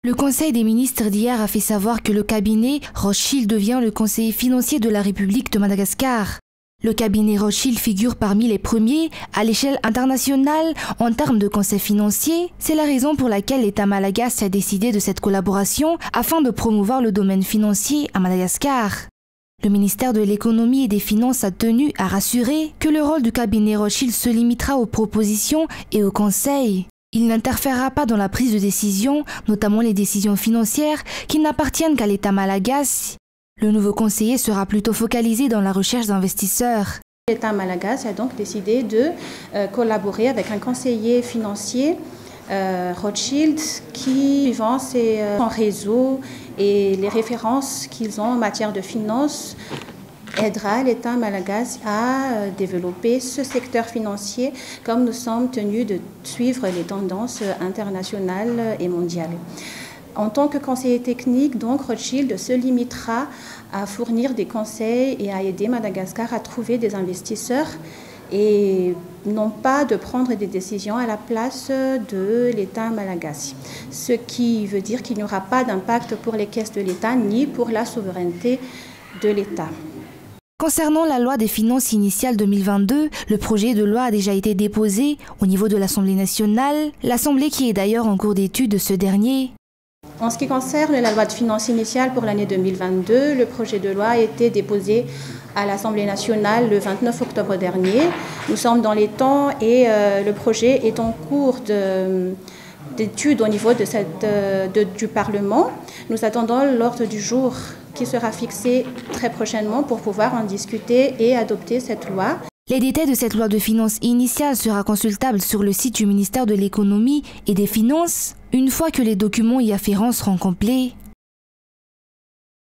Le Conseil des ministres d'hier a fait savoir que le cabinet Rothschild devient le conseiller financier de la République de Madagascar. Le cabinet Rothschild figure parmi les premiers à l'échelle internationale en termes de conseil financier. C'est la raison pour laquelle l'État malagasy a décidé de cette collaboration afin de promouvoir le domaine financier à Madagascar. Le ministère de l'Économie et des Finances a tenu à rassurer que le rôle du cabinet Rothschild se limitera aux propositions et aux conseils. Il n'interférera pas dans la prise de décision, notamment les décisions financières qui n'appartiennent qu'à l'État malagasy. Le nouveau conseiller sera plutôt focalisé dans la recherche d'investisseurs. L'État malagasy a donc décidé de collaborer avec un conseiller financier Rothschild qui, suivant son réseau et les références qu'ils ont en matière de finances, aidera l'État malagasy à développer ce secteur financier comme nous sommes tenus de suivre les tendances internationales et mondiales. En tant que conseiller technique, donc, Rothschild se limitera à fournir des conseils et à aider Madagascar à trouver des investisseurs et non pas de prendre des décisions à la place de l'État malagasy. Ce qui veut dire qu'il n'y aura pas d'impact pour les caisses de l'État ni pour la souveraineté de l'État. Concernant la loi des finances initiale 2022, le projet de loi a déjà été déposé au niveau de l'Assemblée nationale, l'Assemblée qui est d'ailleurs en cours d'étude de ce dernier. En ce qui concerne la loi de finances initiale pour l'année 2022, le projet de loi a été déposé à l'Assemblée nationale le 29 octobre dernier. Nous sommes dans les temps et le projet est en cours d'étude au niveau du Parlement. Nous attendons l'ordre du jour qui sera fixé très prochainement pour pouvoir en discuter et adopter cette loi. Les détails de cette loi de finances initiale sera consultable sur le site du ministère de l'Économie et des Finances une fois que les documents y afférents seront complets.